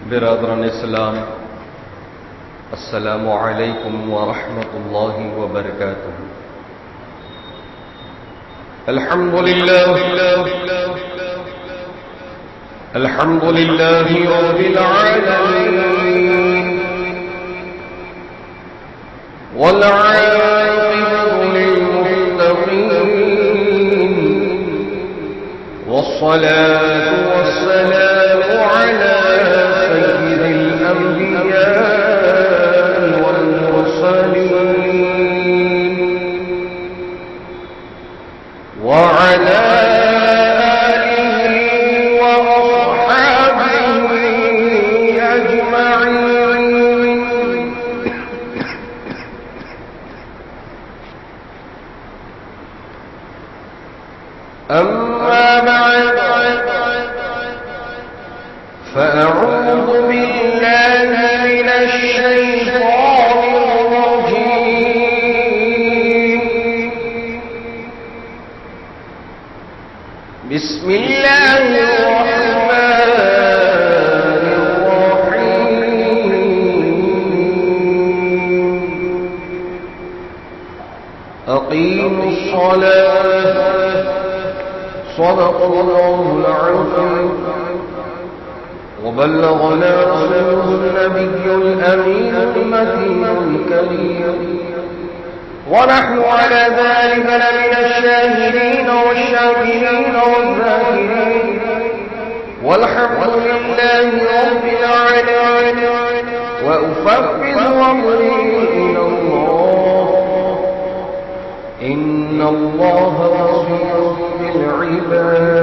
برادران اسلام، السلام علیکم ورحمۃ اللہ وبرکاتہ۔ الحمد للہ رب العالمین، والعاقبۃ للمتقین، والصلاة والسلام على سيد الأنبياء والمرسلين وعلى آله وأصحابه أجمعين، أما بعد، فأعوذ بالله من الشيطان الرجيم، بسم الله الرحمن الرحيم، أقيموا الصلاة، صدق الله العظيم، وبلغنا رسوله النبي الأمين المتين الكريم، ونحن على ذلك لمن الشاهدين والشاكرين والذاكرين، والحمد لله رب العالمين، وأفوض أمري إلى الله، إن الله بصير بالعباد۔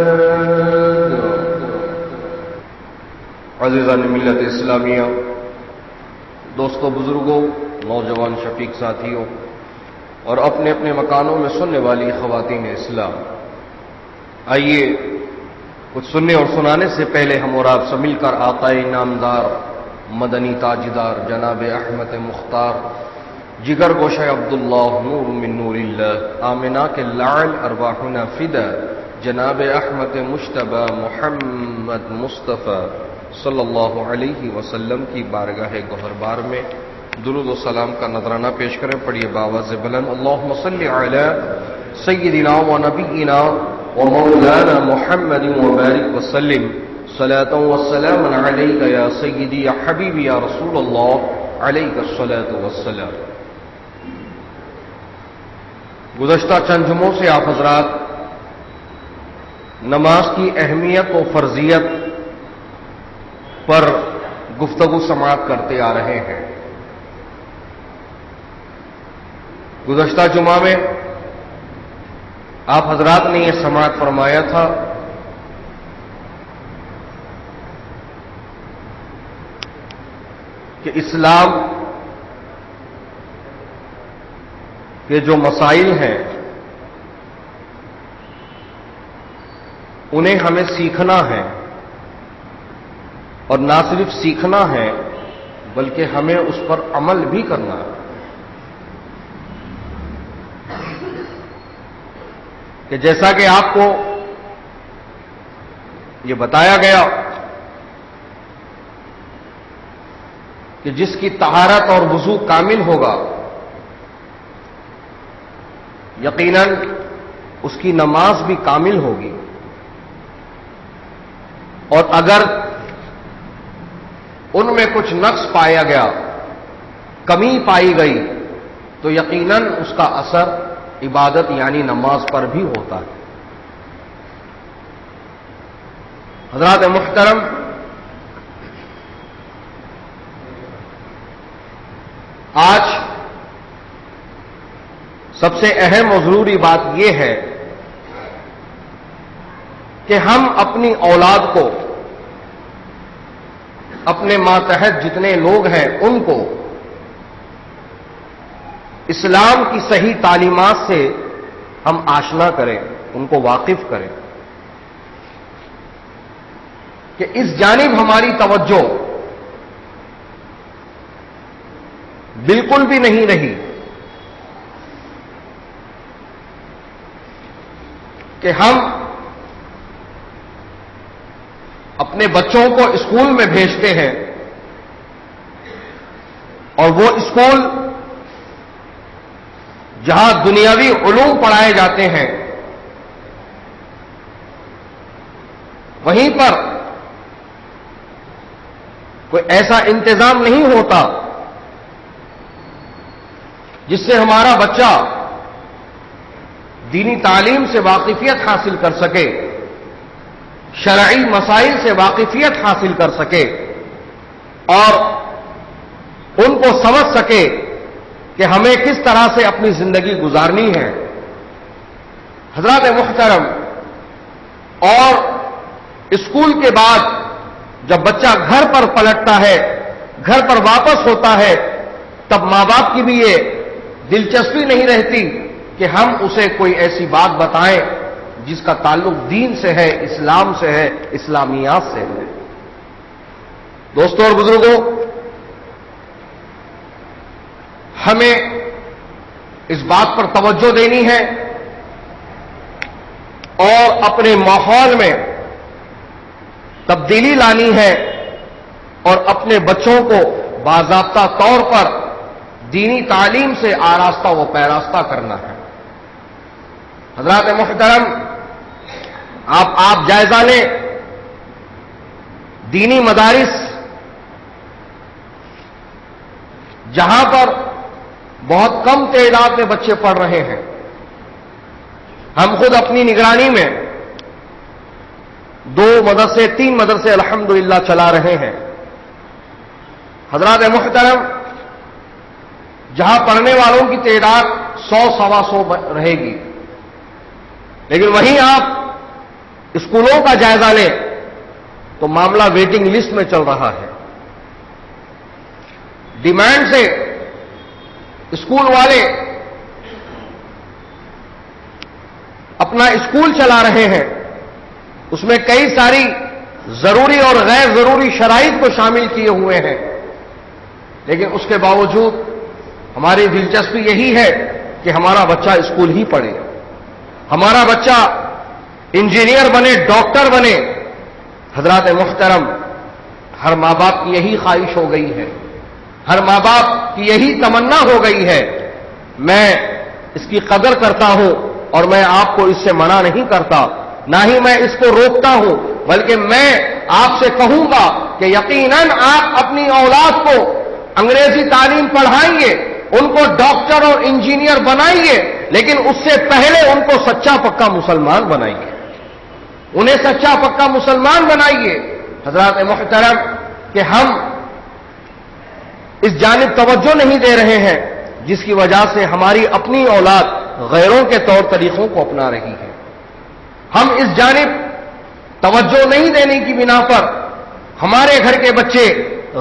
عزیزان ملت اسلامیہ، دوستو، بزرگوں، نوجوان شفیق ساتھیوں اور اپنے اپنے مکانوں میں سننے والی خواتین اسلام، آئیے کچھ سننے اور سنانے سے پہلے ہم اور آپ سے مل کر آقائے نامدار، مدنی تاجدار جناب احمد مختار جگر گوشہ عبداللہ نور من نور اللہ آمنہ کے لعل ارواحنا فدا جناب احمد مجتبی محمد مصطفیٰ صلی اللہ علیہ وسلم کی بارگاہ گوہر بار میں درود و سلام کا نذرانہ پیش کریں۔ پڑھیے باواز بلند، اللہم صلی علی سیدنا و نبینا و مولانا محمد وبارک وسلم، صلاۃ و سلام علیک یا سیدی یا حبیبی یا رسول اللہ، علیک الصلاۃ والسلام۔ گزشتہ چند جمعوں سے آپ حضرات نماز کی اہمیت و فرضیت پر گفتگو سماعت کرتے آ رہے ہیں۔ گزشتہ جمعہ میں آپ حضرات نے یہ سماعت فرمایا تھا کہ اسلام کے جو مسائل ہیں انہیں ہمیں سیکھنا ہے، اور نہ صرف سیکھنا ہے بلکہ ہمیں اس پر عمل بھی کرنا ہے، کہ جیسا کہ آپ کو یہ بتایا گیا کہ جس کی طہارت اور وضو کامل ہوگا یقیناً اس کی نماز بھی کامل ہوگی، اور اگر ان میں کچھ نقص پایا گیا، کمی پائی گئی، تو یقیناً اس کا اثر عبادت یعنی نماز پر بھی ہوتا ہے۔ حضرات محترم، آج سب سے اہم اور ضروری بات یہ ہے کہ ہم اپنی اولاد کو، اپنے ماتحت جتنے لوگ ہیں ان کو اسلام کی صحیح تعلیمات سے ہم آشنا کریں، ان کو واقف کریں، کہ اس جانب ہماری توجہ بالکل بھی نہیں رہی کہ ہم اپنے بچوں کو اسکول میں بھیجتے ہیں اور وہ اسکول جہاں دنیاوی علوم پڑھائے جاتے ہیں، وہیں پر کوئی ایسا انتظام نہیں ہوتا جس سے ہمارا بچہ دینی تعلیم سے واقفیت حاصل کر سکے، شرعی مسائل سے واقفیت حاصل کر سکے اور ان کو سمجھ سکے کہ ہمیں کس طرح سے اپنی زندگی گزارنی ہے۔ حضرات محترم، اور اسکول کے بعد جب بچہ گھر پر پلٹتا ہے، گھر پر واپس ہوتا ہے، تب ماں باپ کی بھی یہ دلچسپی نہیں رہتی کہ ہم اسے کوئی ایسی بات بتائیں جس کا تعلق دین سے ہے، اسلام سے ہے، اسلامیات سے ہے۔ دوستوں اور بزرگوں، ہمیں اس بات پر توجہ دینی ہے اور اپنے ماحول میں تبدیلی لانی ہے اور اپنے بچوں کو باضابطہ طور پر دینی تعلیم سے آراستہ و پیراستہ کرنا ہے۔ حضرات محترم، آپ جائزہ لیں، دینی مدارس جہاں پر بہت کم تعداد میں بچے پڑھ رہے ہیں، ہم خود اپنی نگرانی میں 2 مدرسے 3 مدرسے الحمدللہ چلا رہے ہیں۔ حضرات محترم، جہاں پڑھنے والوں کی تعداد 100-125 رہے گی، لیکن وہیں آپ اسکولوں کا جائزہ لیں تو معاملہ ویٹنگ لسٹ میں چل رہا ہے۔ ڈیمانڈ سے اسکول والے اپنا اسکول چلا رہے ہیں، اس میں کئی ساری ضروری اور غیر ضروری شرائط کو شامل کیے ہوئے ہیں، لیکن اس کے باوجود ہماری دلچسپی یہی ہے کہ ہمارا بچہ اسکول ہی پڑھے، ہمارا بچہ انجینئر بنے، ڈاکٹر بنے۔ حضرات محترم، ہر ماں باپ کی یہی خواہش ہو گئی ہے، ہر ماں باپ کی یہی تمنا ہو گئی ہے۔ میں اس کی قدر کرتا ہوں اور میں آپ کو اس سے منع نہیں کرتا، نہ ہی میں اس کو روکتا ہوں، بلکہ میں آپ سے کہوں گا کہ یقیناً آپ اپنی اولاد کو انگریزی تعلیم پڑھائیے، ان کو ڈاکٹر اور انجینئر بنائیے، لیکن اس سے پہلے ان کو سچا پکا مسلمان بنائیے، انہیں سچا پکا مسلمان بنائیے۔ حضرات محترم، کہ ہم اس جانب توجہ نہیں دے رہے ہیں، جس کی وجہ سے ہماری اپنی اولاد غیروں کے طور طریقوں کو اپنا رہی ہے۔ ہم اس جانب توجہ نہیں دینے کی بنا پر ہمارے گھر کے بچے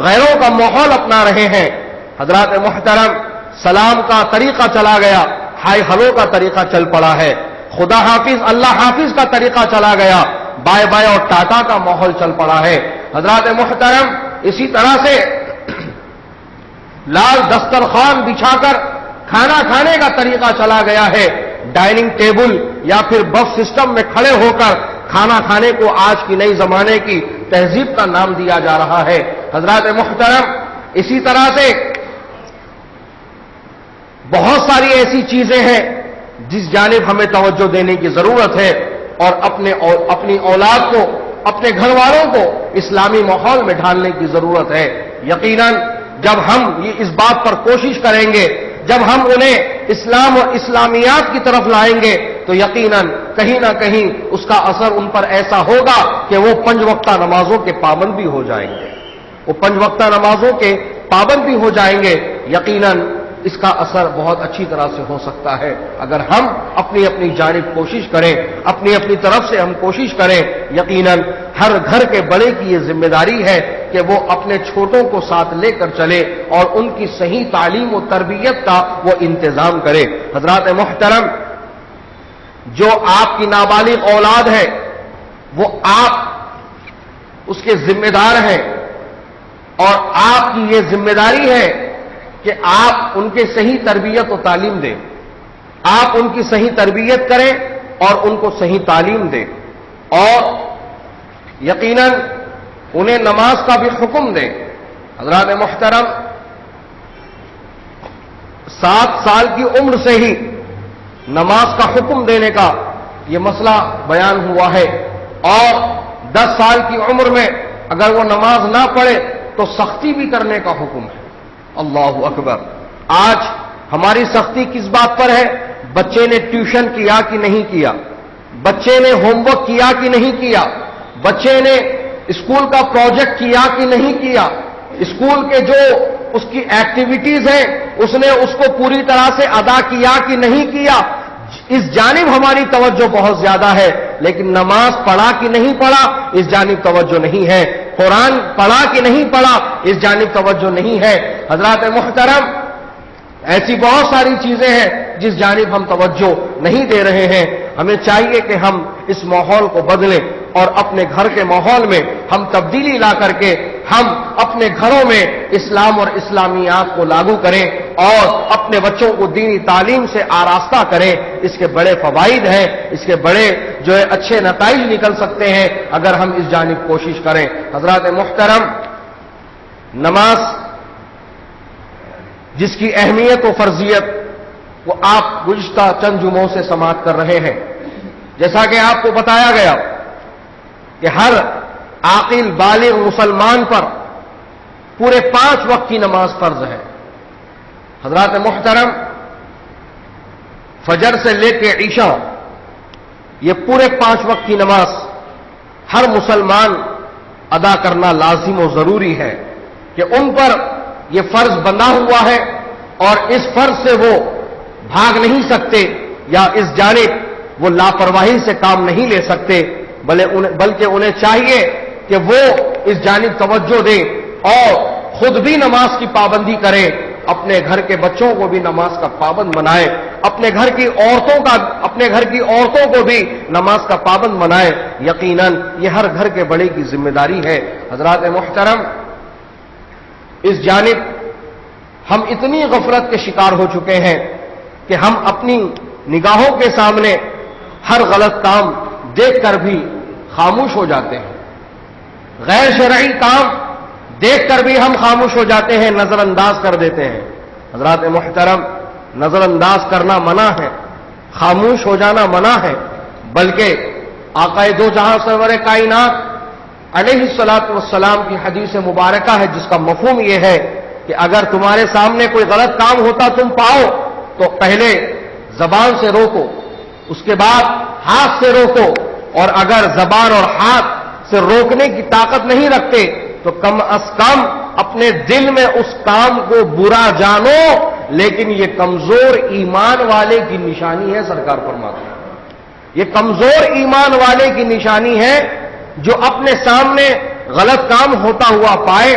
غیروں کا ماحول اپنا رہے ہیں۔ حضرات محترم، سلام کا طریقہ چلا گیا، ہائی ہلو کا طریقہ چل پڑا ہے، خدا حافظ اللہ حافظ کا طریقہ چلا گیا، بائے بائے اور ٹاٹا کا ماحول چل پڑا ہے۔ حضرات محترم، اسی طرح سے لال دسترخوان بچھا کر کھانا کھانے کا طریقہ چلا گیا ہے، ڈائننگ ٹیبل یا پھر بف سسٹم میں کھڑے ہو کر کھانا کھانے کو آج کی نئی زمانے کی تہذیب کا نام دیا جا رہا ہے۔ حضرات محترم، اسی طرح سے بہت ساری ایسی چیزیں ہیں جس جانب ہمیں توجہ دینے کی ضرورت ہے اور اپنی اولاد کو، اپنے گھر والوں کو اسلامی ماحول میں ڈھالنے کی ضرورت ہے۔ یقیناً جب ہم یہ اس بات پر کوشش کریں گے، جب ہم انہیں اسلام اور اسلامیات کی طرف لائیں گے، تو یقیناً کہیں نہ کہیں اس کا اثر ان پر ایسا ہوگا کہ وہ 5 وقتہ نمازوں کے پابند بھی ہو جائیں گے، وہ 5 وقتہ نمازوں کے پابند بھی ہو جائیں گے۔ یقیناً اس کا اثر بہت اچھی طرح سے ہو سکتا ہے اگر ہم اپنی اپنی جانب کوشش کریں، اپنی طرف سے ہم کوشش کریں۔ یقیناً ہر گھر کے بڑے کی یہ ذمہ داری ہے کہ وہ اپنے چھوٹوں کو ساتھ لے کر چلے اور ان کی صحیح تعلیم و تربیت کا وہ انتظام کرے۔ حضرات محترم، جو آپ کی نابالغ اولاد ہے وہ آپ اس کے ذمہ دار ہیں، اور آپ کی یہ ذمہ داری ہے کہ آپ ان کے صحیح تربیت و تعلیم دیں، آپ ان کی صحیح تربیت کریں اور ان کو صحیح تعلیم دیں، اور یقیناً انہیں نماز کا بھی حکم دیں۔ حضرات محترم، 7 سال کی عمر سے ہی نماز کا حکم دینے کا یہ مسئلہ بیان ہوا ہے، اور 10 سال کی عمر میں اگر وہ نماز نہ پڑھے تو سختی بھی کرنے کا حکم ہے۔ اللہ اکبر! آج ہماری سختی کس بات پر ہے؟ بچے نے ٹیوشن کیا کہ نہیں کیا، بچے نے ہوم ورک کیا کہ نہیں کیا، بچے نے اسکول کا پروجیکٹ کیا کہ نہیں کیا، اسکول کے جو اس کی ایکٹیویٹیز ہیں اس نے اس کو پوری طرح سے ادا کیا کہ نہیں کیا، اس جانب ہماری توجہ بہت زیادہ ہے، لیکن نماز پڑھا کہ نہیں پڑھا اس جانب توجہ نہیں ہے، قرآن پڑھا کہ نہیں پڑھا اس جانب توجہ نہیں ہے۔ حضرات محترم، ایسی بہت ساری چیزیں ہیں جس جانب ہم توجہ نہیں دے رہے ہیں۔ ہمیں چاہیے کہ ہم اس ماحول کو بدلیں اور اپنے گھر کے ماحول میں ہم تبدیلی لا کر کے ہم اپنے گھروں میں اسلام اور اسلامیات کو لاگو کریں اور اپنے بچوں کو دینی تعلیم سے آراستہ کریں۔ اس کے بڑے فوائد ہیں، اس کے بڑے جو ہے اچھے نتائج نکل سکتے ہیں اگر ہم اس جانب کوشش کریں۔ حضرات محترم، نماز جس کی اہمیت و فرضیت وہ آپ گزشتہ چند جمعوں سے سماعت کر رہے ہیں، جیسا کہ آپ کو بتایا گیا کہ ہر عاقل بالغ مسلمان پر پورے 5 وقت کی نماز فرض ہے۔ حضرات محترم، فجر سے لے کے عشاء یہ پورے 5 وقت کی نماز ہر مسلمان ادا کرنا لازم و ضروری ہے کہ ان پر یہ فرض بنا ہوا ہے اور اس فرض سے وہ بھاگ نہیں سکتے یا اس جانب وہ لاپرواہی سے کام نہیں لے سکتے، بلکہ انہیں چاہیے کہ وہ اس جانب توجہ دیں اور خود بھی نماز کی پابندی کریں، اپنے گھر کے بچوں کو بھی نماز کا پابند بنائیں، اپنے گھر کی عورتوں کو بھی نماز کا پابند بنائیں۔ یقیناً یہ ہر گھر کے بڑے کی ذمہ داری ہے۔ حضرات محترم، اس جانب ہم اتنی غفلت کے شکار ہو چکے ہیں کہ ہم اپنی نگاہوں کے سامنے ہر غلط کام دیکھ کر بھی خاموش ہو جاتے ہیں، غیر شرعی کام دیکھ کر بھی ہم خاموش ہو جاتے ہیں، نظر انداز کر دیتے ہیں۔ حضرات محترم، نظر انداز کرنا منع ہے، خاموش ہو جانا منع ہے، بلکہ آقا دو جہاں سرور کائنات علیہ الصلاۃ والسلام کی حدیث مبارکہ ہے جس کا مفہوم یہ ہے کہ اگر تمہارے سامنے کوئی غلط کام ہوتا تم پاؤ تو پہلے زبان سے روکو، اس کے بعد ہاتھ سے روکو، اور اگر زبان اور ہاتھ سے روکنے کی طاقت نہیں رکھتے تو کم از کم اپنے دل میں اس کام کو برا جانو، لیکن یہ کمزور ایمان والے کی نشانی ہے۔ سرکار فرماتے ہیں یہ کمزور ایمان والے کی نشانی ہے جو اپنے سامنے غلط کام ہوتا ہوا پائے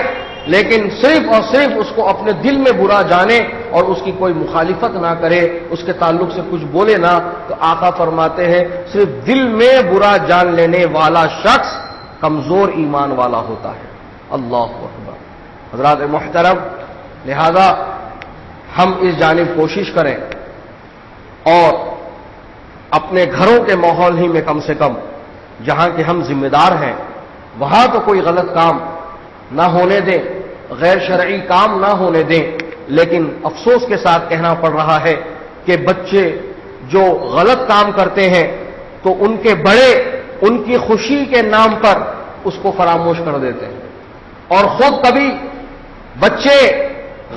لیکن صرف اور صرف اس کو اپنے دل میں برا جانے اور اس کی کوئی مخالفت نہ کرے، اس کے تعلق سے کچھ بولے نہ، تو آقا فرماتے ہیں صرف دل میں برا جان لینے والا شخص کمزور ایمان والا ہوتا ہے۔ اللہ اکبر! حضرات محترم، لہذا ہم اس جانب کوشش کریں اور اپنے گھروں کے ماحول ہی میں کم سے کم جہاں کہ ہم ذمہ دار ہیں وہاں تو کوئی غلط کام نہ ہونے دیں، غیر شرعی کام نہ ہونے دیں، لیکن افسوس کے ساتھ کہنا پڑ رہا ہے کہ بچے جو غلط کام کرتے ہیں تو ان کے بڑے ان کی خوشی کے نام پر اس کو فراموش کر دیتے ہیں، اور خود کبھی بچے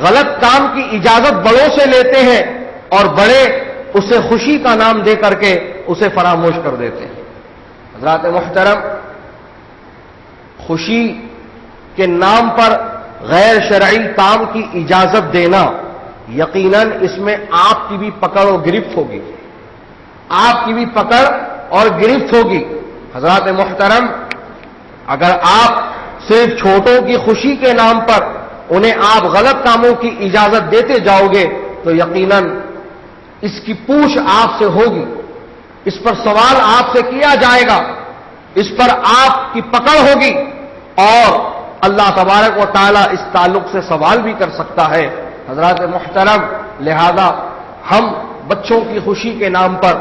غلط کام کی اجازت بڑوں سے لیتے ہیں اور بڑے اسے خوشی کا نام دے کر کے اسے فراموش کر دیتے ہیں۔ حضرات محترم، خوشی کے نام پر غیر شرعی کام کی اجازت دینا یقیناً اس میں آپ کی بھی پکڑ اور گرفت ہوگی، آپ کی بھی پکڑ اور گرفت ہوگی۔ حضرات محترم، اگر آپ صرف چھوٹوں کی خوشی کے نام پر انہیں آپ غلط کاموں کی اجازت دیتے جاؤ گے تو یقیناً اس کی پوچھ آپ سے ہوگی، اس پر سوال آپ سے کیا جائے گا، اس پر آپ کی پکڑ ہوگی اور اللہ تبارک و تعالی اس تعلق سے سوال بھی کر سکتا ہے۔ حضرات محترم، لہذا ہم بچوں کی خوشی کے نام پر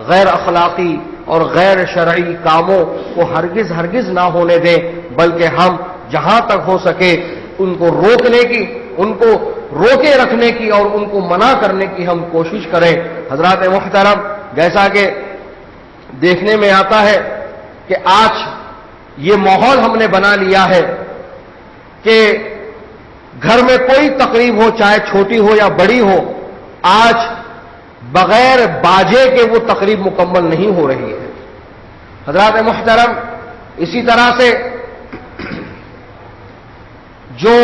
غیر اخلاقی اور غیر شرعی کاموں کو ہرگز نہ ہونے دیں، بلکہ ہم جہاں تک ہو سکے ان کو روکنے کی، ان کو روکے رکھنے کی اور ان کو منع کرنے کی ہم کوشش کریں۔ حضرات محترم، جیسا کہ دیکھنے میں آتا ہے کہ آج یہ ماحول ہم نے بنا لیا ہے کہ گھر میں کوئی تقریب ہو، چاہے چھوٹی ہو یا بڑی ہو، آج بغیر باجے کے وہ تقریب مکمل نہیں ہو رہی ہے۔ حضرات محترم، اسی طرح سے جو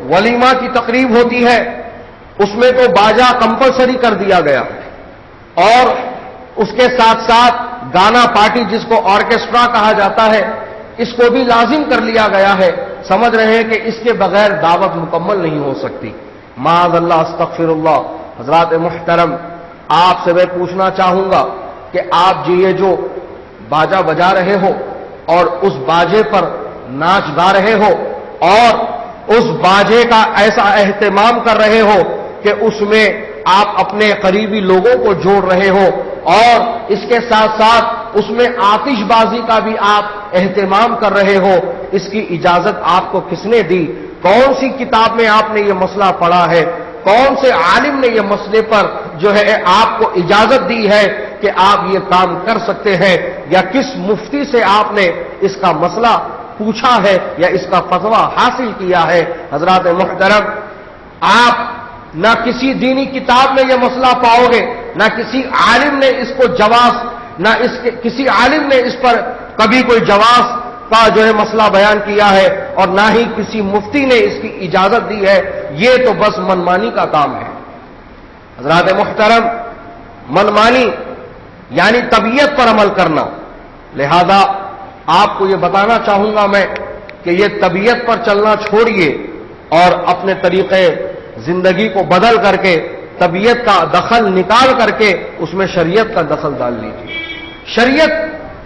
ولیمہ کی تقریب ہوتی ہے اس میں تو باجا کمپلسری کر دیا گیا اور اس کے ساتھ ساتھ گانا پارٹی جس کو آرکیسٹرا کہا جاتا ہے اس کو بھی لازم کر لیا گیا ہے۔ سمجھ رہے ہیں کہ اس کے بغیر دعوت مکمل نہیں ہو سکتی۔ معاذ اللہ، استغفر اللہ۔ حضرات محترم، آپ سے میں پوچھنا چاہوں گا کہ آپ جی یہ جو باجا بجا رہے ہو اور اس باجے پر ناچ گا رہے ہو اور اس باجے کا ایسا اہتمام کر رہے ہو کہ اس میں آپ اپنے قریبی لوگوں کو جوڑ رہے ہو اور اس کے ساتھ ساتھ اس میں آتش بازی کا بھی آپ اہتمام کر رہے ہو، اس کی اجازت آپ کو کس نے دی؟ کون سی کتاب میں آپ نے یہ مسئلہ پڑھا ہے؟ کون سے عالم نے یہ مسئلے پر جو ہے آپ کو اجازت دی ہے کہ آپ یہ کام کر سکتے ہیں؟ یا کس مفتی سے آپ نے اس کا مسئلہ پوچھا ہے یا اس کا فتویٰ حاصل کیا ہے؟ حضرات محترم، آپ نہ کسی دینی کتاب میں یہ مسئلہ پاؤ گے، نہ کسی عالم نے اس کو جواز، نہ کسی عالم نے اس پر کبھی کوئی جواز کا جو ہے مسئلہ بیان کیا ہے اور نہ ہی کسی مفتی نے اس کی اجازت دی ہے۔ یہ تو بس منمانی کا کام ہے۔ حضرات محترم، منمانی یعنی طبیعت پر عمل کرنا۔ لہذا آپ کو یہ بتانا چاہوں گا میں کہ یہ طبیعت پر چلنا چھوڑیے اور اپنے طریقے زندگی کو بدل کر کے طبیعت کا دخل نکال کر کے اس میں شریعت کا دخل ڈال لیجیے۔ شریعت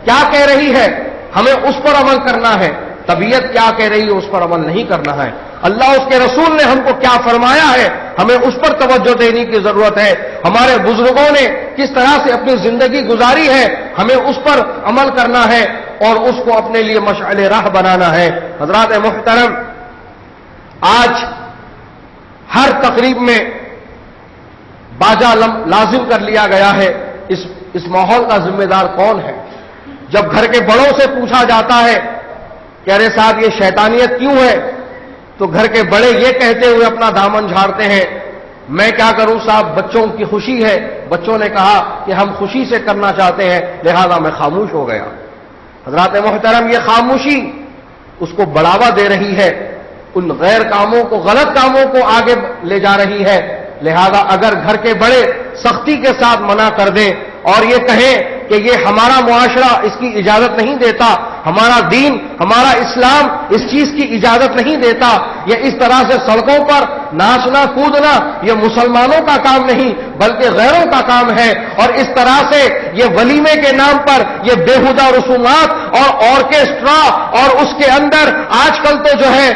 کیا کہہ رہی ہے ہمیں اس پر عمل کرنا ہے، طبیعت کیا کہہ رہی ہے اس پر عمل نہیں کرنا ہے۔ اللہ اس کے رسول نے ہم کو کیا فرمایا ہے ہمیں اس پر توجہ دینے کی ضرورت ہے۔ ہمارے بزرگوں نے کس طرح سے اپنی زندگی گزاری ہے ہمیں اس پر عمل کرنا ہے اور اس کو اپنے لیے مشعل راہ بنانا ہے۔ حضرات محترم، آج ہر تقریب میں باجا لازم کر لیا گیا ہے۔ اس ماحول کا ذمہ دار کون ہے؟ جب گھر کے بڑوں سے پوچھا جاتا ہے کہ ارے صاحب یہ شیطانیت کیوں ہے، تو گھر کے بڑے یہ کہتے ہوئے اپنا دامن جھاڑتے ہیں میں کیا کروں صاحب، بچوں کی خوشی ہے، بچوں نے کہا کہ ہم خوشی سے کرنا چاہتے ہیں لہذا میں خاموش ہو گیا۔ حضرات محترم، یہ خاموشی اس کو بڑھاوا دے رہی ہے، ان غیر کاموں کو، غلط کاموں کو آگے لے جا رہی ہے۔ لہذا اگر گھر کے بڑے سختی کے ساتھ منع کر دیں اور یہ کہیں کہ یہ ہمارا معاشرہ اس کی اجازت نہیں دیتا، ہمارا دین، ہمارا اسلام اس چیز کی اجازت نہیں دیتا، یہ اس طرح سے سڑکوں پر ناچنا کودنا یہ مسلمانوں کا کام نہیں بلکہ غیروں کا کام ہے، اور اس طرح سے یہ ولیمے کے نام پر یہ بےہودہ رسومات اور آرکیسٹرا اور اس کے اندر آج کل تو جو ہے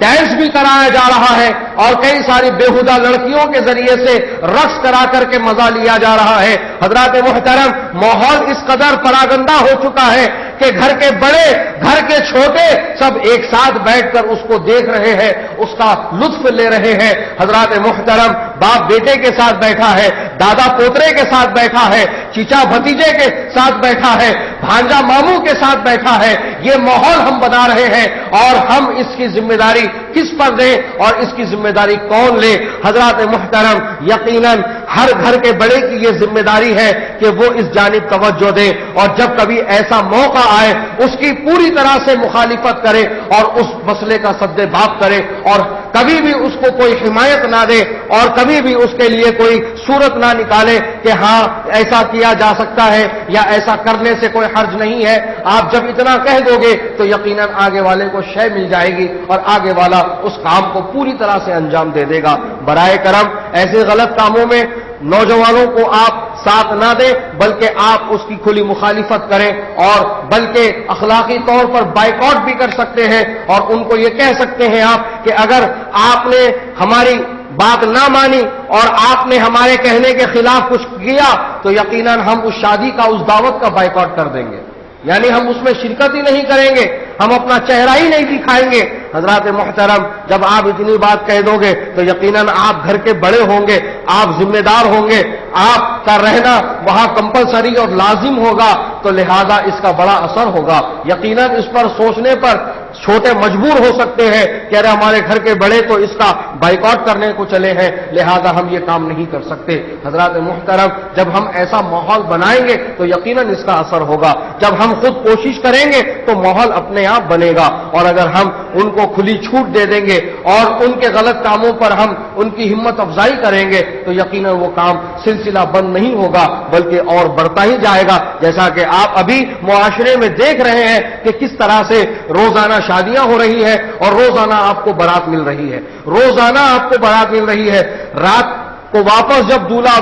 ڈانس بھی کرایا جا رہا ہے اور کئی ساری بےہودہ لڑکیوں کے ذریعے سے رقص کرا کر کے مزہ لیا جا رہا ہے۔ حضرات محترم، ماحول اس قدر پراگندہ ہو چکا ہے کہ گھر کے بڑے، گھر کے چھوٹے سب ایک ساتھ بیٹھ کر اس کو دیکھ رہے ہیں، اس کا لطف لے رہے ہیں۔ حضرات محترم، باپ بیٹے کے ساتھ بیٹھا ہے، دادا پوترے کے ساتھ بیٹھا ہے، چچا بھتیجے کے ساتھ بیٹھا ہے، بھانجا ماموں کے ساتھ بیٹھا ہے۔ یہ ماحول ہم بنا رہے ہیں اور ہم اس کی ذمہ داری کس پر دیں اور اس کی ذمہ داری کون لے؟ حضرات محترم، یقیناً ہر گھر کے بڑے کی یہ ذمہ داری ہے کہ وہ اس جانب توجہ دے اور جب کبھی ایسا موقع آئے اس کی پوری طرح سے مخالفت کرے اور اس مسئلے کا سد باب کرے اور کبھی بھی اس کو کوئی حمایت نہ دے اور کبھی بھی اس کے لیے کوئی صورت نہ نکالے کہ ہاں ایسا کیا جا سکتا ہے یا ایسا کرنے سے کوئی حرج نہیں ہے۔ آپ جب اتنا کہہ دو گے تو یقیناً آگے والے کو شے مل جائے گی اور آگے والا اس کام کو پوری طرح سے انجام دے دے گا۔ برائے کرم ایسے غلط کاموں میں نوجوانوں کو آپ ساتھ نہ دیں بلکہ آپ اس کی کھلی مخالفت کریں اور بلکہ اخلاقی طور پر بائیکاٹ بھی کر سکتے ہیں اور ان کو یہ کہہ سکتے ہیں آپ کہ اگر آپ نے ہماری بات نہ مانی اور آپ نے ہمارے کہنے کے خلاف کچھ کیا تو یقیناً ہم اس شادی کا، اس دعوت کا بائیکاٹ کر دیں گے۔ یعنی ہم اس میں شرکت ہی نہیں کریں گے، ہم اپنا چہرہ ہی نہیں دکھائیں گے۔ حضرات محترم، جب آپ اتنی بات کہہ دو گے تو یقیناً آپ گھر کے بڑے ہوں گے، آپ ذمہ دار ہوں گے، آپ کا رہنا وہاں کمپلسری اور لازم ہوگا، تو لہذا اس کا بڑا اثر ہوگا۔ یقیناً اس پر سوچنے پر چھوٹے مجبور ہو سکتے ہیں کہ ارے ہمارے گھر کے بڑے تو اس کا بائیکاٹ کرنے کو چلے ہیں، لہذا ہم یہ کام نہیں کر سکتے۔ حضرات محترم، جب ہم ایسا ماحول بنائیں گے تو یقیناً اس کا اثر ہوگا۔ جب ہم خود کوشش کریں گے تو ماحول اپنے آپ بنے گا، اور اگر ہم ان کو کھلی چھوٹ دے دیں گے اور ان کے غلط کاموں پر ہم ان کی ہمت افزائی کریں گے تو یقیناً وہ کام سلسلہ بند نہیں ہوگا بلکہ اور بڑھتا ہی جائے گا۔ جیسا کہ آپ ابھی معاشرے میں دیکھ رہے ہیں کہ کس طرح سے روزانہ شادیاں ہو رہی ہے اور روزانہ آپ کو بارات مل رہی ہے، روزانہ آپ کو بارات مل رہی ہے۔ رات کو واپس جب دولہا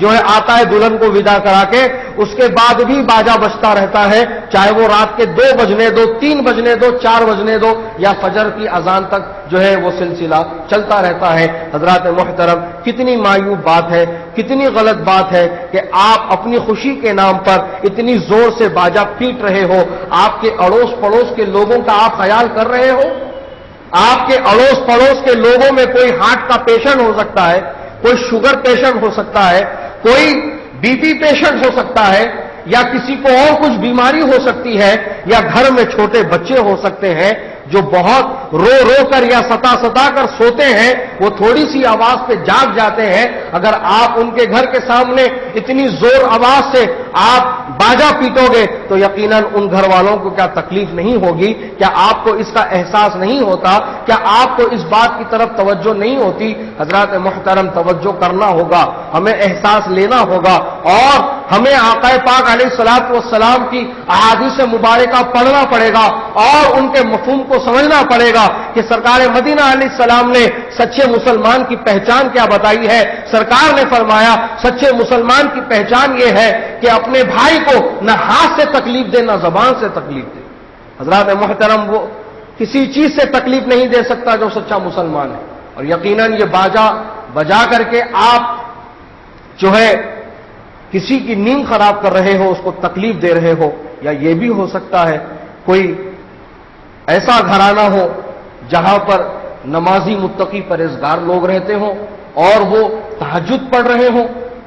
جو ہے آتا ہے دلہن کو ودا کرا کے، اس کے بعد بھی باجا بجتا رہتا ہے، چاہے وہ رات کے 2 بجنے دو، 3 بجنے دو، 4 بجنے دو، یا فجر کی اذان تک جو ہے وہ سلسلہ چلتا رہتا ہے۔ حضرات محترم، کتنی مایوب بات ہے، کتنی غلط بات ہے کہ آپ اپنی خوشی کے نام پر اتنی زور سے باجا پیٹ رہے ہو۔ آپ کے اڑوس پڑوس کے لوگوں کا آپ خیال کر رہے ہو؟ آپ کے اڑوس پڑوس کے لوگوں میں کوئی ہارٹ کا پیشنٹ ہو سکتا ہے، کوئی شوگر پیشنٹ ہو سکتا ہے، کوئی بی پی پیشنٹ ہو سکتا ہے، یا کسی کو اور کچھ بیماری ہو سکتی ہے، یا گھر میں چھوٹے بچے ہو سکتے ہیں جو بہت رو رو کر یا ستا کر سوتے ہیں، وہ تھوڑی سی آواز پہ جاگ جاتے ہیں۔ اگر آپ ان کے گھر کے سامنے اتنی زور آواز سے آپ باجا پیٹو گے تو یقیناً ان گھر والوں کو کیا تکلیف نہیں ہوگی؟ کیا آپ کو اس کا احساس نہیں ہوتا؟ کیا آپ کو اس بات کی طرف توجہ نہیں ہوتی؟ حضرات محترم، توجہ کرنا ہوگا، ہمیں احساس لینا ہوگا، اور ہمیں آقا پاک علیہ الصلوۃ والسلام کی احادیث مبارکہ پڑھنا پڑے گا اور ان کے مفہوم کو سمجھنا پڑے گا کہ سرکار مدینہ علیہ السلام نے سچے مسلمان کی پہچان کیا بتائی ہے۔ سرکار نے فرمایا سچے مسلمان کی پہچان یہ ہے کہ اپنے بھائی کو نہ ہاتھ سے تکلیف دے نہ زبان سے تکلیف دے۔ حضرات محترم، وہ کسی چیز سے تکلیف نہیں دے سکتا جو سچا مسلمان ہے، اور یقیناً یہ باجا بجا کر کے آپ جو ہے کسی کی نیند خراب کر رہے ہو، اس کو تکلیف دے رہے ہو، یا یہ بھی ہو سکتا ہے کوئی ایسا گھرانہ ہو جہاں پر نمازی متقی پرہیزگار لوگ رہتے ہوں اور وہ تہجد پڑھ رہے ہوں۔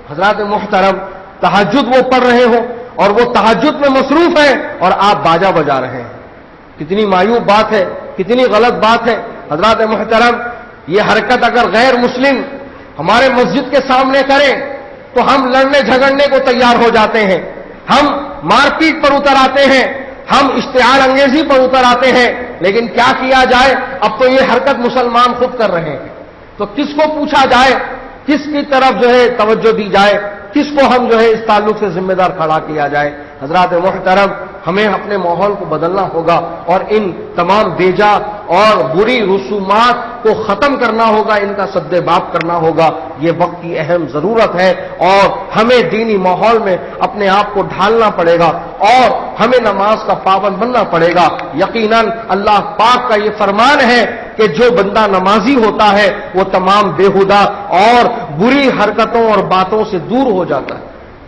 حضرات محترم، تہجد وہ پڑھ رہے ہوں اور وہ تہجد میں مصروف ہیں اور آپ باجا بجا رہے ہیں، کتنی مایوب بات ہے، کتنی غلط بات ہے۔ حضرات محترم، یہ حرکت اگر غیر مسلم ہمارے مسجد کے سامنے کریں تو ہم لڑنے جھگڑنے کو تیار ہو جاتے ہیں، ہم مار پیٹ پر اتر آتے ہیں، ہم اشتعال انگیزی پر اتر آتے ہیں، لیکن کیا کیا جائے؟ اب تو یہ حرکت مسلمان خود کر رہے ہیں، تو کس کو پوچھا جائے، کس کی طرف جو ہے توجہ دی جائے، کس کو ہم جو ہے اس تعلق سے ذمہ دار کھڑا کیا جائے؟ حضرات محترم، ہمیں اپنے ماحول کو بدلنا ہوگا اور ان تمام بیجا اور بری رسومات کو ختم کرنا ہوگا، ان کا سد باب کرنا ہوگا۔ یہ وقت کی اہم ضرورت ہے اور ہمیں دینی ماحول میں اپنے آپ کو ڈھالنا پڑے گا اور ہمیں نماز کا پابند بننا پڑے گا۔ یقیناً اللہ پاک کا یہ فرمان ہے کہ جو بندہ نمازی ہوتا ہے وہ تمام بےہودہ اور بری حرکتوں اور باتوں سے دور ہو جاتا ہے۔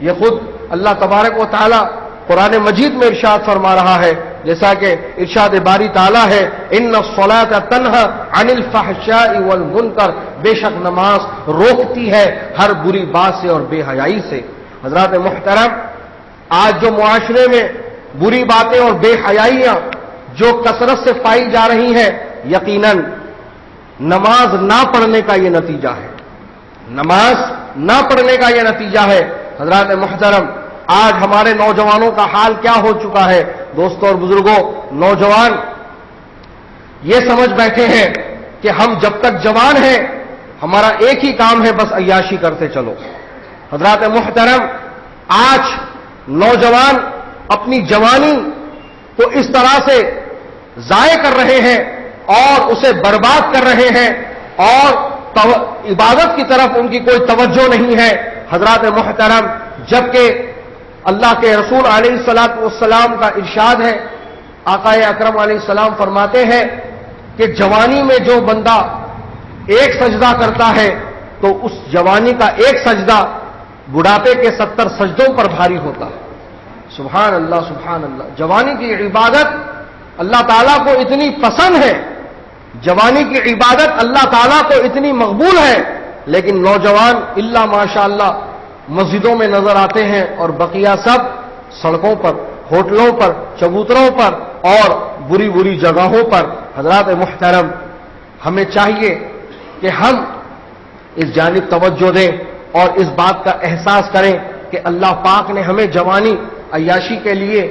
یہ خود اللہ تبارک و تعالی قرآن مجید میں ارشاد فرما رہا ہے، جیسا کہ ارشاد باری تعالیٰ ہے، ان الصلاۃ تنہی عن الفحشاء والمنکر، بے شک نماز روکتی ہے ہر بری بات سے اور بے حیائی سے۔ حضرات محترم، آج جو معاشرے میں بری باتیں اور بے حیائیاں جو کثرت سے پائی جا رہی ہیں، یقیناً نماز نہ پڑھنے کا یہ نتیجہ ہے، نماز نہ پڑھنے کا یہ نتیجہ ہے۔ حضرات محترم، آج ہمارے نوجوانوں کا حال کیا ہو چکا ہے؟ دوستوں اور بزرگوں، نوجوان یہ سمجھ بیٹھے ہیں کہ ہم جب تک جوان ہیں ہمارا ایک ہی کام ہے، بس عیاشی کرتے چلو۔ حضرات محترم، آج نوجوان اپنی جوانی کو اس طرح سے ضائع کر رہے ہیں اور اسے برباد کر رہے ہیں اور عبادت کی طرف ان کی کوئی توجہ نہیں ہے۔ حضرات محترم، جبکہ اللہ کے رسول علیہ الصلوۃ والسلام کا ارشاد ہے، آقا اکرم علیہ السلام فرماتے ہیں کہ جوانی میں جو بندہ ایک سجدہ کرتا ہے تو اس جوانی کا ایک سجدہ بڑھاپے کے 70 سجدوں پر بھاری ہوتا ہے۔ سبحان اللہ سبحان اللہ. جوانی کی عبادت اللہ تعالیٰ کو اتنی پسند ہے، جوانی کی عبادت اللہ تعالیٰ کو اتنی مقبول ہے، لیکن نوجوان الا ماشاء اللہ مسجدوں میں نظر آتے ہیں اور بقیہ سب سڑکوں پر، ہوٹلوں پر، چبوتروں پر اور بری بری جگہوں پر. حضرات محترم، ہمیں چاہیے کہ ہم اس جانب توجہ دیں اور اس بات کا احساس کریں کہ اللہ پاک نے ہمیں جوانی عیاشی کے لیے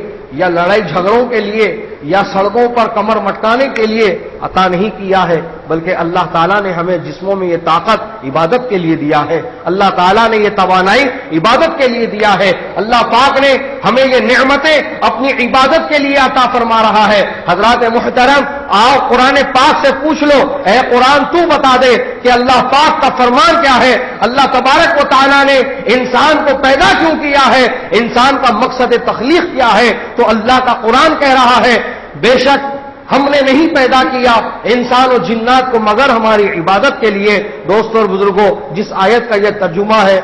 یا لڑائی جھگڑوں کے لیے یا سڑکوں پر کمر مٹکانے کے لیے عطا نہیں کیا ہے، بلکہ اللہ تعالیٰ نے ہمیں جسموں میں یہ طاقت عبادت کے لیے دیا ہے، اللہ تعالیٰ نے یہ توانائی عبادت کے لیے دیا ہے، اللہ پاک نے ہمیں یہ نعمتیں اپنی عبادت کے لیے عطا فرما رہا ہے. حضرات محترم، آؤ قرآن پاک سے پوچھ لو، اے قرآن تو بتا دے کہ اللہ پاک کا فرمان کیا ہے، اللہ تبارک و تعالیٰ نے انسان کو پیدا کیوں کیا ہے، انسان کا مقصد تخلیق کیا ہے. تو اللہ کا قرآن کہہ رہا ہے بے شک ہم نے نہیں پیدا کیا انسان و جنات کو مگر ہماری عبادت کے لیے. دوستوں اور بزرگوں، جس آیت کا یہ ترجمہ ہے،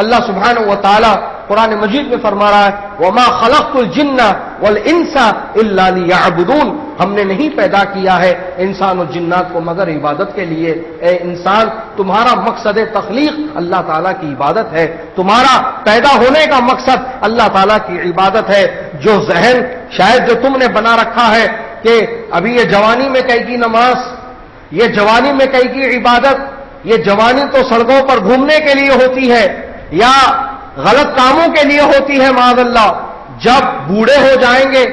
اللہ سبحانہ و تعالی قرآن مجید میں فرما رہا ہے وَمَا خَلَقْتُ الْجِنَّ وَالْإِنسَ إِلَّا لِيَعْبُدُونَ. ہم نے نہیں پیدا کیا ہے انسان و جنات کو مگر عبادت کے لیے. اے انسان، تمہارا مقصد تخلیق اللہ تعالیٰ کی عبادت ہے، تمہارا پیدا ہونے کا مقصد اللہ تعالیٰ کی عبادت ہے. جو ذہن شاید جو تم نے بنا رکھا ہے کہ ابھی یہ جوانی میں کئی کی نماز، یہ جوانی میں کئی کی عبادت، یہ جوانی تو سڑکوں پر گھومنے کے لیے ہوتی ہے یا غلط کاموں کے لیے ہوتی ہے معاذ اللہ. جب بوڑھے ہو جائیں گے،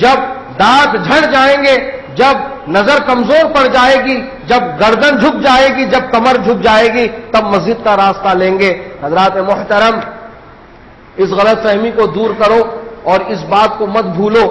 جب دانت جھڑ جائیں گے، جب نظر کمزور پڑ جائے گی، جب گردن جھک جائے گی، جب کمر جھک جائے گی، تب مسجد کا راستہ لیں گے. حضرات محترم، اس غلط فہمی کو دور کرو اور اس بات کو مت بھولو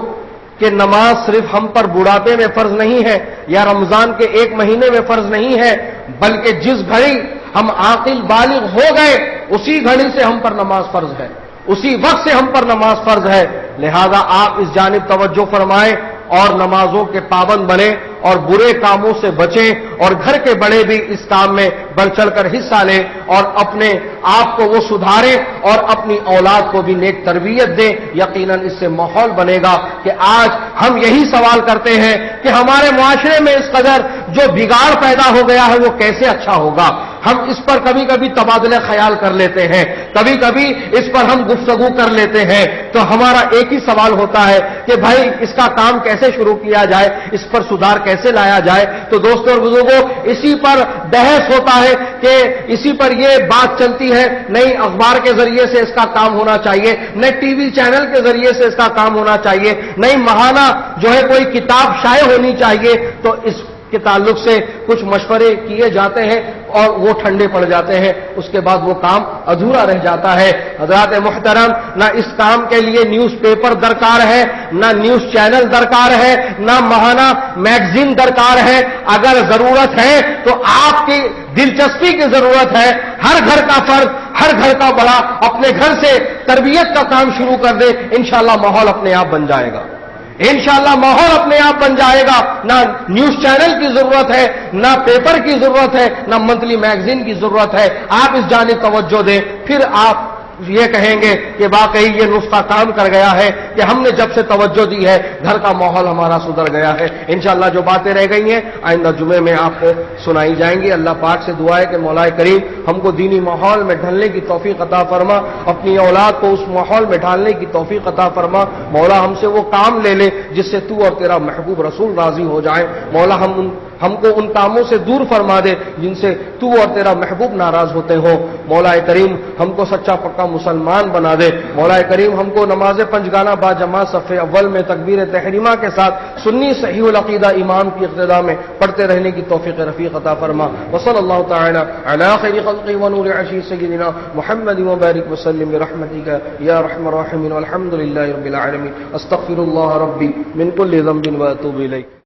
کہ نماز صرف ہم پر بڑھاپے میں فرض نہیں ہے یا رمضان کے ایک مہینے میں فرض نہیں ہے، بلکہ جس گھڑی ہم عاقل بالغ ہو گئے اسی گھڑی سے ہم پر نماز فرض ہے، اسی وقت سے ہم پر نماز فرض ہے. لہذا آپ اس جانب توجہ فرمائیں اور نمازوں کے پابند بنیں اور برے کاموں سے بچیں اور گھر کے بڑے بھی اس کام میں بڑھ چڑھ کر حصہ لیں اور اپنے آپ کو وہ سدھاریں اور اپنی اولاد کو بھی نیک تربیت دیں. یقیناً اس سے ماحول بنے گا کہ آج ہم یہی سوال کرتے ہیں کہ ہمارے معاشرے میں اس قدر جو بگاڑ پیدا ہو گیا ہے وہ کیسے اچھا ہوگا. ہم اس پر کبھی کبھی تبادلہ خیال کر لیتے ہیں، کبھی کبھی اس پر ہم گفتگو کر لیتے ہیں. تو ہمارا ایک ہی سوال ہوتا ہے کہ بھائی اس کا کام کیسے شروع کیا جائے، اس پر سدھار کیسے لایا جائے. تو دوستوں اور بزرگوں، اسی پر بحث ہوتا ہے کہ اسی پر یہ بات چلتی ہے، نئی اخبار کے ذریعے سے اس کا کام ہونا چاہیے، نئے ٹی وی چینل کے ذریعے سے اس کا کام ہونا چاہیے، نئی ماہانہ جو ہے کوئی کتاب شائع ہونی چاہیے. تو اس کے تعلق سے کچھ مشورے کیے جاتے ہیں اور وہ ٹھنڈے پڑ جاتے ہیں، اس کے بعد وہ کام ادھورا رہ جاتا ہے. حضرات محترم، نہ اس کام کے لیے نیوز پیپر درکار ہے، نہ نیوز چینل درکار ہے، نہ ماہانہ میگزین درکار ہے. اگر ضرورت ہے تو آپ کی دلچسپی کی ضرورت ہے. ہر گھر کا فرد، ہر گھر کا بڑا اپنے گھر سے تربیت کا کام شروع کر دے، انشاءاللہ ماحول اپنے آپ بن جائے گا. انشاءاللہ ماحول اپنے آپ بن جائے گا. نہ نیوز چینل کی ضرورت ہے، نہ پیپر کی ضرورت ہے، نہ منتھلی میگزین کی ضرورت ہے. آپ اس جانب توجہ دیں، پھر آپ یہ کہیں گے کہ واقعی یہ نسخہ کام کر گیا ہے کہ ہم نے جب سے توجہ دی ہے گھر کا ماحول ہمارا سدھر گیا ہے. انشاءاللہ جو باتیں رہ گئی ہیں آئندہ جمعے میں آپ کو سنائی جائیں گی. اللہ پاک سے دعا ہے کہ مولا کریم ہم کو دینی ماحول میں ڈھلنے کی توفیق عطا فرما، اپنی اولاد کو اس ماحول میں ڈھالنے کی توفیق عطا فرما. مولا ہم سے وہ کام لے لے جس سے تو اور تیرا محبوب رسول راضی ہو جائیں. مولا ہم کو ان کاموں سے دور فرما دے جن سے تو اور تیرا محبوب ناراض ہوتے ہو. مولا کریم ہم کو سچا پکا مسلمان بنا دے. مولا کریم ہم کو نماز پنجگانہ با جماعت صف اول میں تکبیر تحریمہ کے ساتھ سنی صحیح العقیدہ امام کی اقتداء میں پڑھتے رہنے کی توفیق رفیق عطا فرما. وصلی اللہ تعالی علی خیر خلقہ ونور عرشہ سیدنا محمد وبارک وسلم برحمتک یا ارحم الراحمین والحمد للہ رب العالمین. استغفر اللہ ربی من کل ذنب واتوب الیہ.